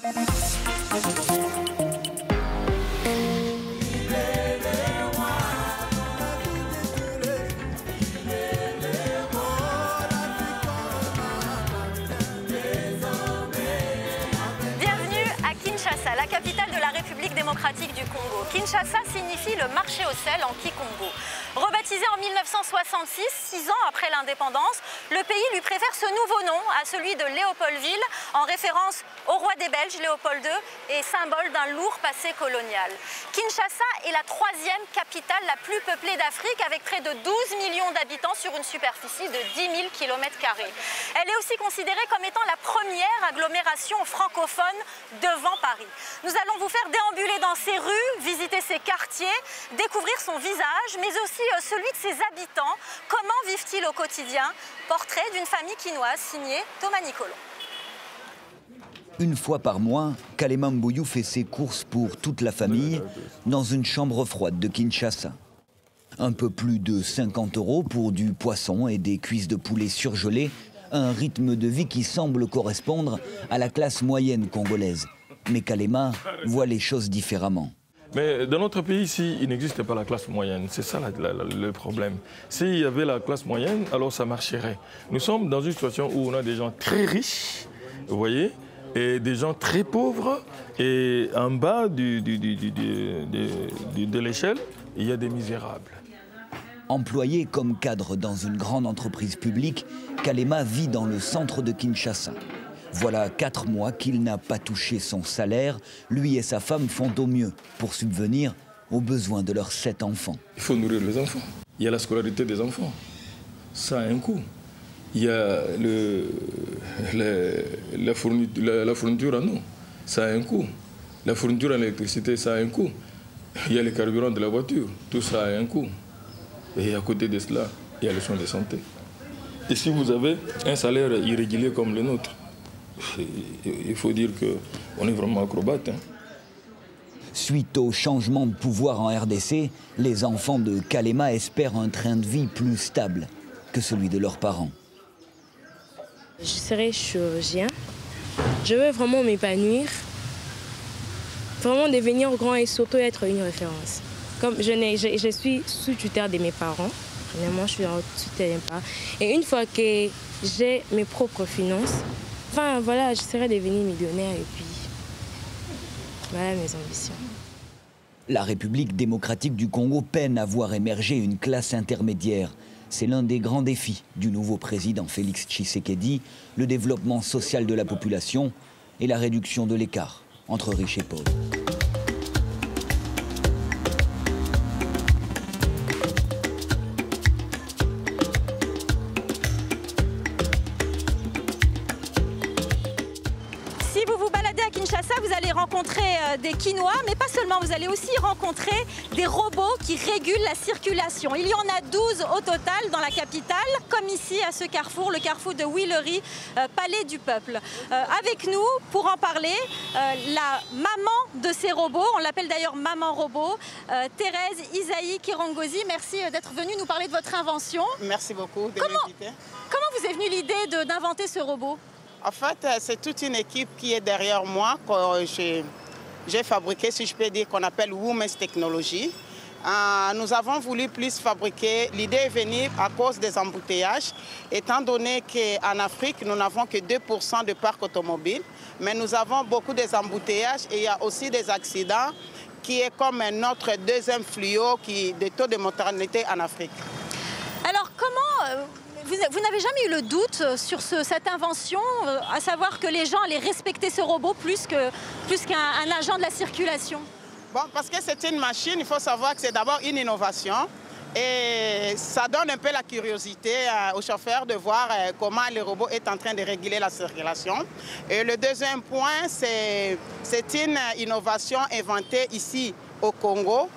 La capitale de la République démocratique du Congo. Kinshasa signifie le marché au sel en Kikongo. Rebaptisé en 1966, 6 ans après l'indépendance, le pays lui préfère ce nouveau nom à celui de Léopoldville, en référence au roi des Belges Léopold II et symbole d'un lourd passé colonial. Kinshasa est la 3e capitale la plus peuplée d'Afrique, avec près de 12 millions d'habitants sur une superficie de 10 000 km². Elle est aussi considérée comme étant la première agglomération francophone devant Paris. Nous allons vous faire déambuler dans ses rues, visiter ses quartiers, découvrir son visage, mais aussi celui de ses habitants. Comment vivent-ils au quotidien? Portrait d'une famille quinoise signé Thomas Nicolon. Une fois par mois, Kalema Mbuyu fait ses courses pour toute la famille dans une chambre froide de Kinshasa. Un peu plus de 50 € pour du poisson et des cuisses de poulet surgelées, un rythme de vie qui semble correspondre à la classe moyenne congolaise. Mais Kalema voit les choses différemment. Mais dans notre pays, ici, il n'existe pas la classe moyenne. C'est ça le problème. S'il y avait la classe moyenne, alors ça marcherait. Nous sommes dans une situation où on a des gens très riches, vous voyez, et des gens très pauvres. Et en bas de l'échelle, il y a des misérables. Employé comme cadre dans une grande entreprise publique, Kalema vit dans le centre de Kinshasa. Voilà 4 mois qu'il n'a pas touché son salaire. Lui et sa femme font au mieux pour subvenir aux besoins de leurs 7 enfants. Il faut nourrir les enfants. Il y a la scolarité des enfants. Ça a un coût. Il y a la fourniture en eau. Ça a un coût. La fourniture en électricité, ça a un coût. Il y a les carburants de la voiture. Tout ça a un coût. Et à côté de cela, il y a les soins de santé. Et si vous avez un salaire irrégulier comme le nôtre, il faut dire qu'on est vraiment acrobate. Suite au changement de pouvoir en RDC, les enfants de Kalema espèrent un train de vie plus stable que celui de leurs parents. Je serai chirurgien. Je veux vraiment m'épanouir, vraiment devenir grand et surtout être une référence. Comme je suis sous tutelle de mes parents, vraiment je suis en tutelle de mes parents. Et une fois que j'ai mes propres finances, enfin voilà, je serai devenue millionnaire et puis voilà mes ambitions. La République démocratique du Congo peine à voir émerger une classe intermédiaire. C'est l'un des grands défis du nouveau président Félix Tshisekedi, le développement social de la population et la réduction de l'écart entre riches et pauvres. Vous allez rencontrer des Quinois, mais pas seulement, vous allez aussi rencontrer des robots qui régulent la circulation. Il y en a 12 au total dans la capitale, comme ici à ce carrefour, le carrefour de Huilery, Palais du Peuple. Avec nous, pour en parler, la maman de ces robots, on l'appelle d'ailleurs maman robot, Thérèse Isaïe Kirongozi. Merci d'être venue nous parler de votre invention. Merci beaucoup de m'inviter. Comment vous est venue l'idée d'inventer ce robot ? En fait, c'est toute une équipe qui est derrière moi que j'ai fabriqué, si je peux dire, qu'on appelle Women's Technology. Nous avons voulu plus fabriquer. L'idée est venue à cause des embouteillages, étant donné qu'en Afrique, nous n'avons que 2% de parc automobile, mais nous avons beaucoup d'embouteillages et il y a aussi des accidents qui est comme notre deuxième fléau de taux de mortalité en Afrique. Alors comment... Vous n'avez jamais eu le doute sur cette invention, à savoir que les gens allaient respecter ce robot plus qu'un agent de la circulation? Bon, parce que c'est une machine, il faut savoir que c'est d'abord une innovation et ça donne un peu la curiosité aux chauffeurs de voir comment le robot est en train de réguler la circulation. Et le deuxième point, c'est une innovation inventée ici au Congo.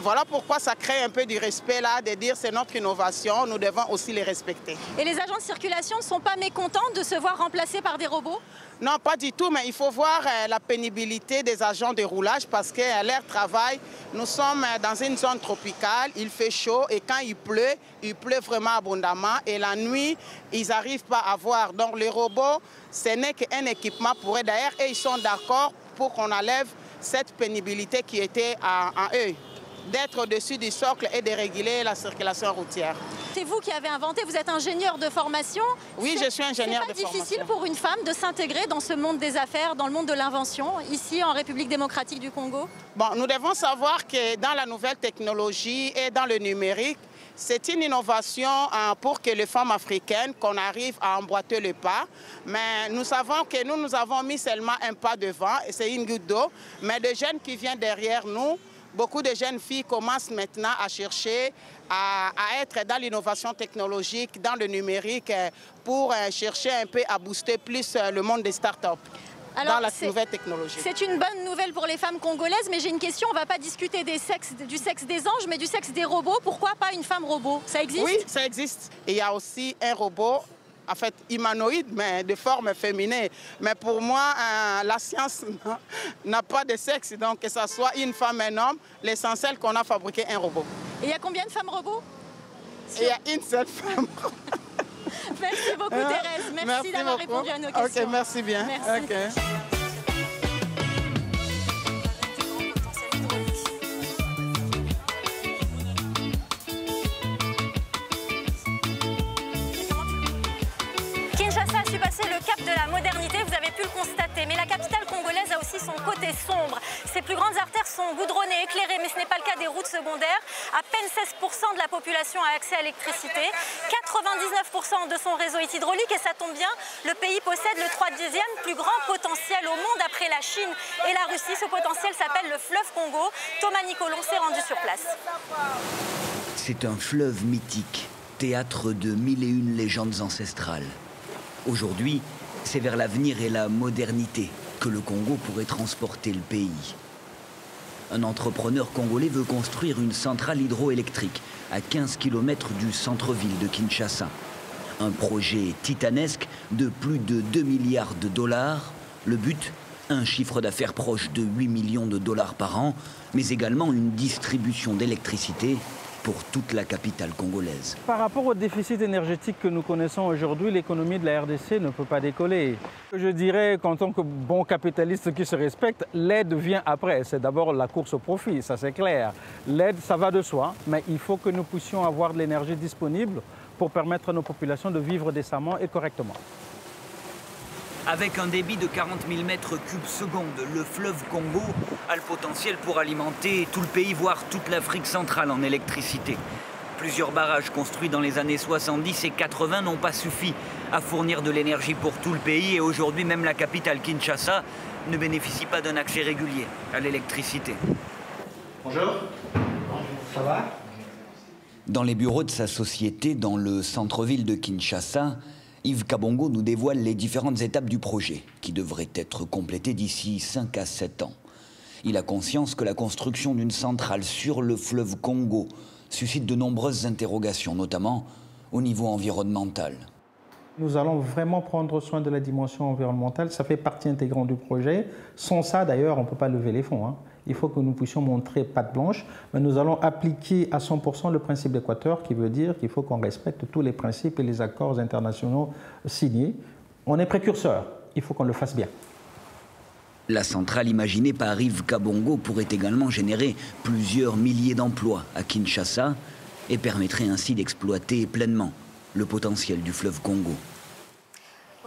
Voilà pourquoi ça crée un peu du respect là, de dire c'est notre innovation, nous devons aussi les respecter. Et les agents de circulation ne sont pas mécontents de se voir remplacés par des robots? Non, pas du tout, mais il faut voir la pénibilité des agents de roulage parce qu'à leur travail, nous sommes dans une zone tropicale, il fait chaud et quand il pleut vraiment abondamment et la nuit, ils n'arrivent pas à voir. Donc les robots, ce n'est qu'un équipement pour eux d'ailleurs et ils sont d'accord pour qu'on enlève cette pénibilité qui était en eux, d'être au-dessus du socle et de réguler la circulation routière. C'est vous qui avez inventé, vous êtes ingénieur de formation. Oui, je suis ingénieur de formation. C'est pas difficile pour une femme de s'intégrer dans ce monde des affaires, dans le monde de l'invention, ici en République démocratique du Congo? Bon, nous devons savoir que dans la nouvelle technologie et dans le numérique, c'est une innovation pour que les femmes africaines, qu'on arrive à emboîter le pas. Mais nous savons que nous avons mis seulement un pas devant, et c'est une goutte d'eau. Mais des jeunes qui viennent derrière nous, beaucoup de jeunes filles commencent maintenant à chercher à être dans l'innovation technologique, dans le numérique, pour chercher un peu à booster plus le monde des startups. Alors, dans la nouvelle technologie. C'est une bonne nouvelle pour les femmes congolaises, mais j'ai une question, on ne va pas discuter du sexe des anges, mais du sexe des robots. Pourquoi pas une femme robot? Ça existe? Oui, ça existe. Et il y a aussi un robot, en fait humanoïde, mais de forme féminine. Mais pour moi, la science n'a pas de sexe, donc que ce soit une femme, un homme, l'essentiel qu'on a fabriqué un robot. Et il y a combien de femmes robots? Il y a une seule femme. Merci beaucoup Thérèse, merci d'avoir répondu à nos questions. Ok, merci bien. Merci. Okay. Kinshasa a su passer le cap de la modernité, vous avez pu le constater, mais la capitale congolaise a aussi son côté sombre. Ses plus grandes artères sont goudronnées, éclairées, mais ce n'est pas le cas des routes secondaires. À peine 16% de la population a accès à l'électricité, 99% de son réseau est hydraulique et ça tombe bien, le pays possède le 3e plus grand potentiel au monde après la Chine et la Russie. Ce potentiel s'appelle le fleuve Congo. Thomas Nicolon s'est rendu sur place. C'est un fleuve mythique, théâtre de 1001 légendes ancestrales. Aujourd'hui, c'est vers l'avenir et la modernité que le Congo pourrait transporter le pays. Un entrepreneur congolais veut construire une centrale hydroélectrique à 15 km du centre-ville de Kinshasa. Un projet titanesque de plus de 2 milliards de dollars. Le but, un chiffre d'affaires proche de 8 millions de dollars par an, mais également une distribution d'électricité pour toute la capitale congolaise. Par rapport au déficit énergétique que nous connaissons aujourd'hui, l'économie de la RDC ne peut pas décoller. Je dirais qu'en tant que bon capitaliste qui se respecte, l'aide vient après. C'est d'abord la course au profit, ça c'est clair. L'aide, ça va de soi, mais il faut que nous puissions avoir de l'énergie disponible pour permettre à nos populations de vivre décemment et correctement. Avec un débit de 40 000 mètres cubes secondes, le fleuve Congo a le potentiel pour alimenter tout le pays, voire toute l'Afrique centrale en électricité. Plusieurs barrages construits dans les années 70 et 80 n'ont pas suffi à fournir de l'énergie pour tout le pays et aujourd'hui même la capitale Kinshasa ne bénéficie pas d'un accès régulier à l'électricité. Bonjour. Ça va? Dans les bureaux de sa société, dans le centre-ville de Kinshasa, Yves Kabongo nous dévoile les différentes étapes du projet, qui devrait être complété d'ici 5 à 7 ans. Il a conscience que la construction d'une centrale sur le fleuve Congo suscite de nombreuses interrogations, notamment au niveau environnemental. Nous allons vraiment prendre soin de la dimension environnementale, ça fait partie intégrante du projet. Sans ça, d'ailleurs, on ne peut pas lever les fonds. Il faut que nous puissions montrer patte blanche, mais nous allons appliquer à 100% le principe d'Équateur, qui veut dire qu'il faut qu'on respecte tous les principes et les accords internationaux signés. On est précurseur, il faut qu'on le fasse bien. La centrale imaginée par Yves Kabongo pourrait également générer plusieurs milliers d'emplois à Kinshasa et permettrait ainsi d'exploiter pleinement le potentiel du fleuve Congo.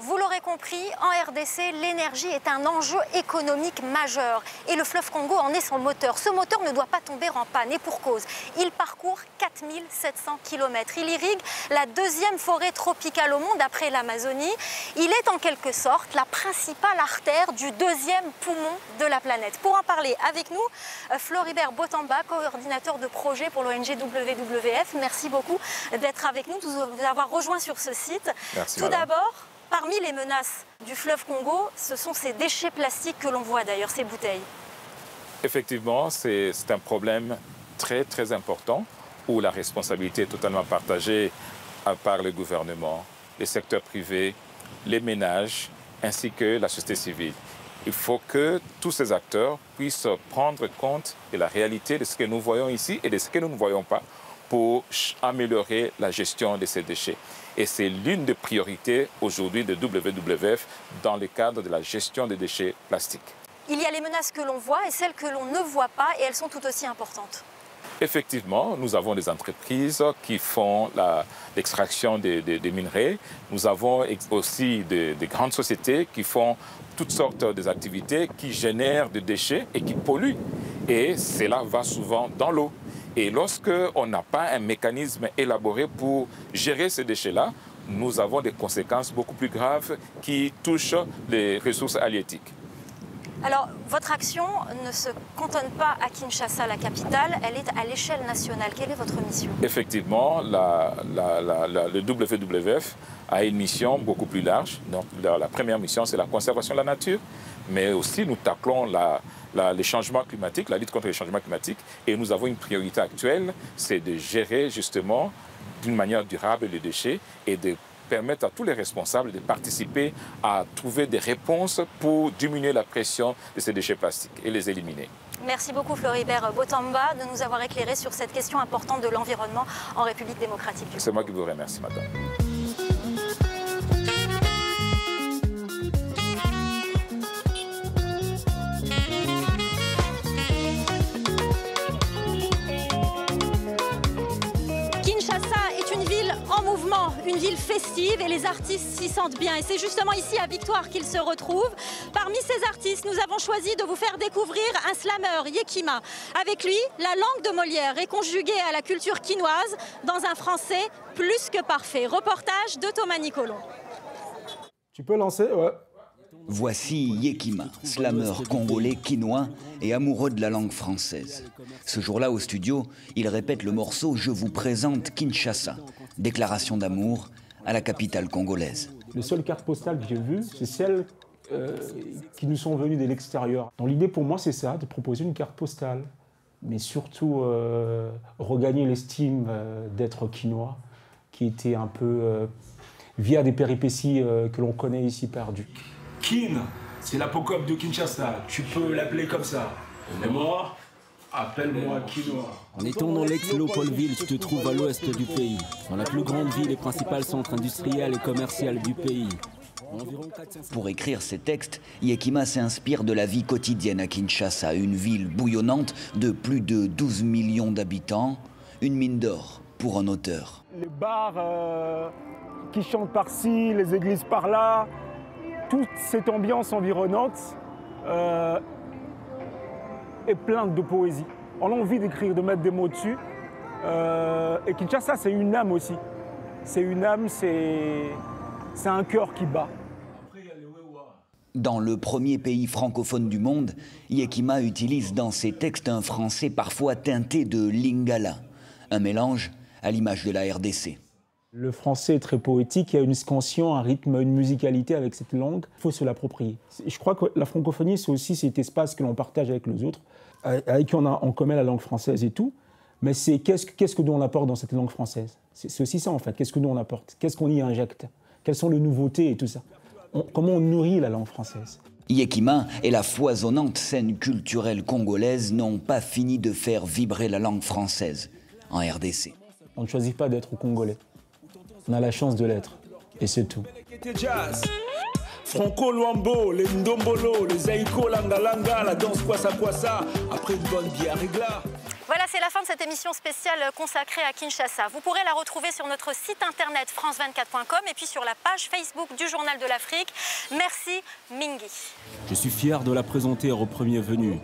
Vous l'aurez compris, en RDC, l'énergie est un enjeu économique majeur. Et le fleuve Congo en est son moteur. Ce moteur ne doit pas tomber en panne, et pour cause. Il parcourt 4700 km. Il irrigue la deuxième forêt tropicale au monde après l'Amazonie. Il est en quelque sorte la principale artère du deuxième poumon de la planète. Pour en parler avec nous, Floribert Botamba, coordinateur de projet pour l'ONG WWF. Merci beaucoup d'être avec nous, de vous avoir rejoint sur ce site. Merci, Tout d'abord, parmi les menaces du fleuve Congo, ce sont ces déchets plastiques que l'on voit d'ailleurs, ces bouteilles. Effectivement, c'est un problème très très important où la responsabilité est totalement partagée par le gouvernement, les secteurs privés, les ménages ainsi que la société civile. Il faut que tous ces acteurs puissent prendre compte de la réalité de ce que nous voyons ici et de ce que nous ne voyons pas pour améliorer la gestion de ces déchets. Et c'est l'une des priorités aujourd'hui de WWF dans le cadre de la gestion des déchets plastiques. Il y a les menaces que l'on voit et celles que l'on ne voit pas et elles sont tout aussi importantes. Effectivement, nous avons des entreprises qui font l'extraction des minerais. Nous avons aussi des grandes sociétés qui font toutes sortes d'activités qui génèrent des déchets et qui polluent. Et cela va souvent dans l'eau. Et lorsqu'on n'a pas un mécanisme élaboré pour gérer ces déchets-là, nous avons des conséquences beaucoup plus graves qui touchent les ressources halieutiques. Alors, votre action ne se cantonne pas à Kinshasa, la capitale, elle est à l'échelle nationale. Quelle est votre mission? Effectivement, le WWF a une mission beaucoup plus large. Donc, la première mission, c'est la conservation de la nature, mais aussi nous taclons les changements climatiques, la lutte contre les changements climatiques. Et nous avons une priorité actuelle, c'est de gérer justement d'une manière durable les déchets et de permettre à tous les responsables de participer à trouver des réponses pour diminuer la pression de ces déchets plastiques et les éliminer. Merci beaucoup Floribert Botamba de nous avoir éclairé sur cette question importante de l'environnement en République démocratique du Congo. C'est moi qui vous remercie, madame. Une ville festive et les artistes s'y sentent bien. Et c'est justement ici à Victoire qu'ils se retrouvent. Parmi ces artistes, nous avons choisi de vous faire découvrir un slameur, Yekima. Avec lui, la langue de Molière est conjuguée à la culture quinoise dans un français plus que parfait. Reportage de Thomas Nicolon. Tu peux lancer, ouais. Voici Yekima, slameur congolais quinois et amoureux de la langue française. Ce jour-là au studio, il répète le morceau « Je vous présente Kinshasa », déclaration d'amour à la capitale congolaise. Les seules cartes postales que j'ai vues, c'est celles qui nous sont venues de l'extérieur. Donc l'idée pour moi, c'est ça, de proposer une carte postale, mais surtout regagner l'estime d'être quinois, qui était un peu, via des péripéties que l'on connaît ici perdues. Kin, c'est l'apocope de Kinshasa, tu peux l'appeler comme ça. Et moi, appelle-moi Quinoa. En étant dans l'ex-Léopoldville, tu te trouves à l'ouest du pays, dans la plus grande ville et principal centre industriel et commercial du pays. Pour écrire ces textes, Yekima s'inspire de la vie quotidienne à Kinshasa, une ville bouillonnante de plus de 12 millions d'habitants, une mine d'or pour un auteur. Les bars qui chantent par-ci, les églises par-là, toute cette ambiance environnante est pleine de poésie. On a envie d'écrire, de mettre des mots dessus. Et Kinshasa, c'est une âme aussi. C'est une âme, c'est un cœur qui bat. Dans le premier pays francophone du monde, Yekima utilise dans ses textes un français parfois teinté de lingala, un mélange à l'image de la RDC. Le français est très poétique, il y a une scansion, un rythme, une musicalité avec cette langue. Il faut se l'approprier. Je crois que la francophonie, c'est aussi cet espace que l'on partage avec les autres, avec qui on a en commun la langue française et tout. Mais c'est qu'est-ce que nous on apporte dans cette langue française. C'est aussi ça en fait, qu'est-ce que nous on apporte, qu'est-ce qu'on y injecte, quelles sont les nouveautés et tout ça. Comment on nourrit la langue française. Yekima et la foisonnante scène culturelle congolaise n'ont pas fini de faire vibrer la langue française en RDC. On ne choisit pas d'être congolais. On a la chance de l'être, et c'est tout. Franco Luambo, les Ndombolo, les Aïko Langa, la danse Kwasa, après une bonne bière régla. Voilà, c'est la fin de cette émission spéciale consacrée à Kinshasa. Vous pourrez la retrouver sur notre site internet france24.com et puis sur la page Facebook du Journal de l'Afrique. Merci Mingi. Je suis fier de la présenter aux premiers venus.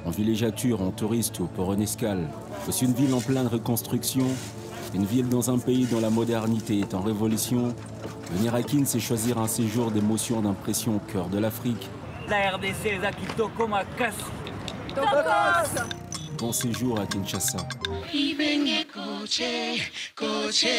En villégiature, en touriste ou pour une escale. C'est une ville en pleine reconstruction. Une ville dans un pays dont la modernité est en révolution. Venir à Kin, c'est choisir un séjour d'émotion, d'impression au cœur de l'Afrique. La RDC, Zakitoko Makas. Bon séjour à Kinshasa.